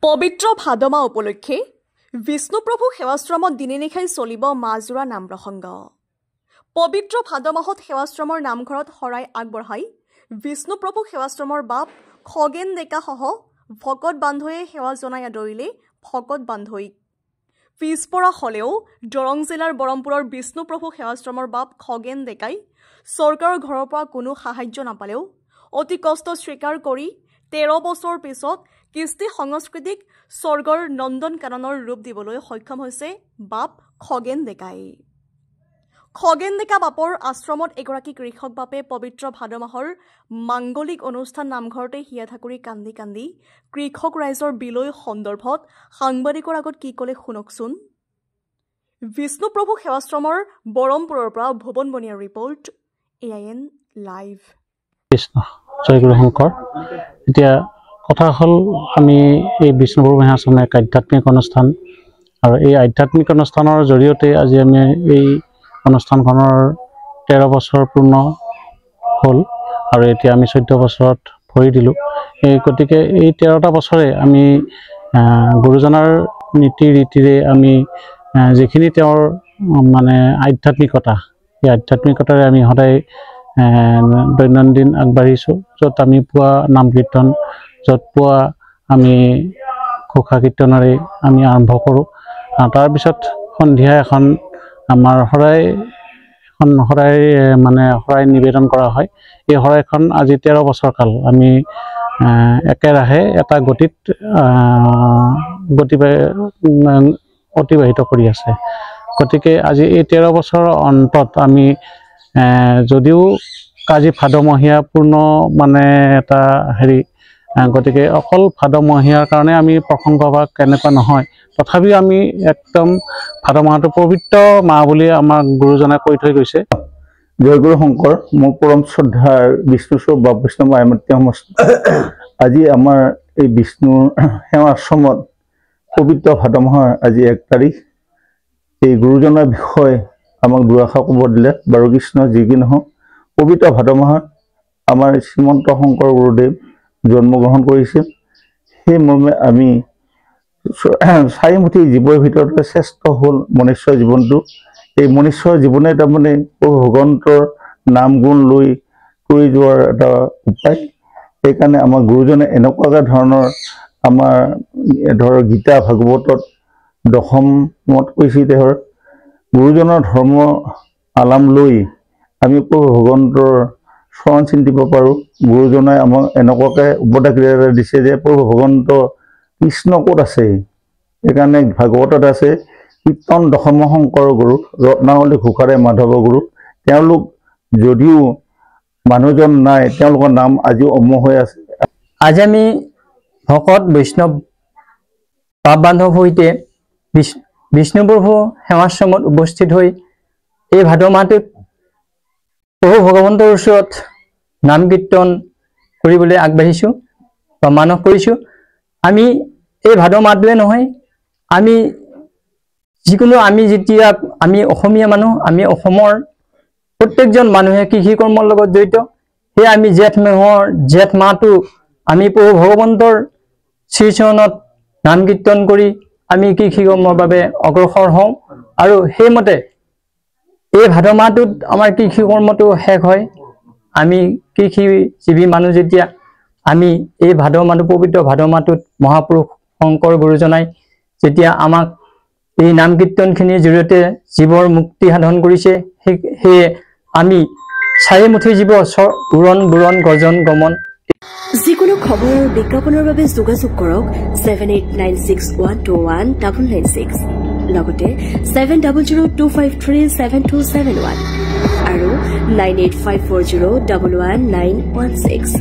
পবিত্ৰ ভাদমা উপলক্ষে বিষ্ণুপ্ৰভু সেৱাশ্ৰমত দিনে নিশাই চলিব মাজোৰা নাম প্ৰসংগ। পবিত্ৰ ভাদমাহত সেৱাশ্ৰমৰ নামঘৰত শৰাই আগবঢ়াই বিষ্ণুপ্ৰভু সেৱাশ্ৰমৰ বাপ খগেন ডেকাসহ ভকত বান্ধৱীয়ে সেৱা জনাই আদৰিলে ভকত বান্ধৱীক। পিছপৰা হ'লেও দৰং জিলাৰ বৰমপুৰৰ বিষ্ণুপ্ৰভু সেৱাশ্ৰমৰ বাপ খগেন ডেকাই চৰকাৰৰ ঘৰৰ পৰা কোনো সাহায্য নাপালেও অতি কষ্ট স্বীকাৰ কৰি 13 বছৰ পিছত কৃষ্টি সংস্কৃতিক স্বৰ্গৰ নন্দন কাননৰ ৰূপ দিবলৈ সক্ষম হৈছে বাপ খগেন ডেকাই। খগেন ডেকা বাপৰ আশ্ৰমত এগৰাকী কৃষক বাপে পবিত্ৰ ভাদ মাহৰ মাংগলিক অনুষ্ঠান নামঘৰতে হিয়া ঠাকুৰি কান্দি কান্দি কৃষক ৰাইজৰ বিলয় সন্দৰ্ভত সাংবাদিকৰ আগত কি ক'লে শুনকচোন। বিষ্ণুপ্ৰভু সেৱাশ্ৰমৰ বৰমপুৰৰ পৰা ভুৱন বনিয়াৰ ৰিপৰ্ট, AIN লাইভ। কৃষ্ণ জয় গুৰু শংকৰ। এতিয়া কথা হ'ল, আমি এই বিষ্ণুপ্ৰভু সেৱাশ্ৰমৰ এক আধ্যাত্মিক অনুষ্ঠান, আৰু এই আধ্যাত্মিক অনুষ্ঠানৰ জৰিয়তে আজি আমি এই অনুষ্ঠানখনৰ 13 বছৰ পূৰ্ণ হ'ল, আৰু এতিয়া আমি 14 বছৰত ভৰি দিলোঁ। গতিকে এই 13টা বছৰে আমি গুৰুজনাৰ নীতি ৰীতিৰে আমি যিখিনি তেওঁৰ মানে আধ্যাত্মিকতা, এই আধ্যাত্মিকতাৰে আমি সদায় দৈনন্দিন আগবাঢ়িছোঁ। য'ত আমি পুৱা নাম কীৰ্তন, য'ত পুৱা আমি ঘোষা কীৰ্তনেৰে আমি আৰম্ভ কৰোঁ। তাৰপিছত সন্ধিয়া এখন আমাৰ শৰাই নিবেদন কৰা হয়। এই শৰাইখন আজি 13 বছৰ কাল আমি একেৰাহে এটা গতিত অতিবাহিত কৰি আছে। গতিকে আজি এই 13 বছৰৰ অন্তত আমি যদিও কাজি ভাদমহীয়া পূৰ্ণ মানে এটা গতিকে অকল ভাদমহীয়াৰ কাৰণে আমি প্ৰসংগ বা কেনেকুৱা নহয়, তথাপিও আমি একদম ভাদ মাহটো পবিত্ৰ মাহ বুলি আমাক গুৰুজনাই কৈ থৈ গৈছে। জয় গুৰু শংকৰ। মোৰ পৰম শ্ৰদ্ধাৰ বিষ্ণুস্বৰূপ বা বৈষ্ণৱ আইমাতৃ সমষ্টি, আজি আমাৰ এই বিষ্ণুৰ সেৱাশ্ৰমত পবিত্ৰ ভাদ মাহৰ আজি 1 তাৰিখ। এই গুৰুজনাৰ বিষয়ে আমাক দুআষাৰ ক'ব দিলে। বাৰু কৃষ্ণ যি কি নহওক, পবিত্ৰ ভাদ মাহত আমাৰ শ্ৰীমন্ত শংকৰ গুৰুদেৱ জন্মগ্ৰহণ কৰিছিল। সেই মৰ্মে আমি 4 মুঠি জীৱৰ ভিতৰতে শ্ৰেষ্ঠ হ'ল মনুষ্য জীৱনটো। এই মনুষ্য জীৱনে তাৰমানে ভগৱন্তৰ নাম গুণ লৈ কৰি যোৱাৰ এটা উপায়। সেইকাৰণে আমাৰ গুৰুজনে এনেকুৱাকৈ ধৰণৰ আমাৰ ধৰক গীতা ভাগৱতত 10মত কৈছে, তেওঁৰ গুৰুজনৰ ধৰ্ম আলাম লৈ আমি ভগৱন্তৰ চৰণ চিন্তিব পাৰোঁ। গুৰুজনাই আমাক এনেকুৱাকৈ উপদেশ দিছে যে প্ৰভু ভগৱন্ত কৃষ্ণ ক'ত আছে। সেইকাৰণে ভাগৱতত আছে, কীৰ্তন দশম শংকৰ গুৰু, ৰত্নাৱলী ঘোষাৰে মাধৱ গুৰু। তেওঁলোক যদিও মানুহজন নাই, তেওঁলোকৰ নাম আজিও অমৰ হৈ আছে। আজি আমি ভকত বৈষ্ণৱ পাপ বান্ধৱ সৈতে বিষ্ণুপ্ৰভু সেৱাশ্ৰমত উপস্থিত হৈ এই ভাদ মাহটোত প্ৰভু ভগৱন্তৰ ওচৰত নাম কীৰ্তন কৰিবলৈ আগবাঢ়িছোঁ বা মানস কৰিছোঁ। আমি এই ভাদ মাহটোৱে নহয়, আমি যিকোনো যেতিয়া আমি অসমীয়া মানুহ, আমি অসমৰ প্ৰত্যেকজন মানুহে কৃষি কৰ্মৰ লগত জড়িত। সেয়ে আমি জেঠ মাহটো আমি প্ৰভু ভগৱন্তৰ শ্ৰীচৰণত নাম কীৰ্তন কৰি আমি কৃষি কৰ্মৰ বাবে অগ্ৰসৰ হওঁ, আৰু সেইমতে এই ভাদ মাহটোত আমাৰ কৃষি কৰ্মটো শেষ হয়। আমি কৃষিজীৱী মানুহ যেতিয়া, আমি এই ভাদ মাহটো পবিত্ৰ ভাদ মাহটোত মহাপুৰুষ শংকৰ গুৰুজনাই যেতিয়া আমাক এই নাম কীৰ্তনখিনিৰ জৰিয়তে জীৱৰ মুক্তি সাধন কৰিছে, সেয়ে আমি 4 মুঠি জীৱ উৰণ বুৰণ গজন গমন। যিকোনো খবৰ আৰু বিজ্ঞাপনৰ বাবে যোগাযোগ কৰক 7896121996, লগতে 7002537271 আৰু 9854011916।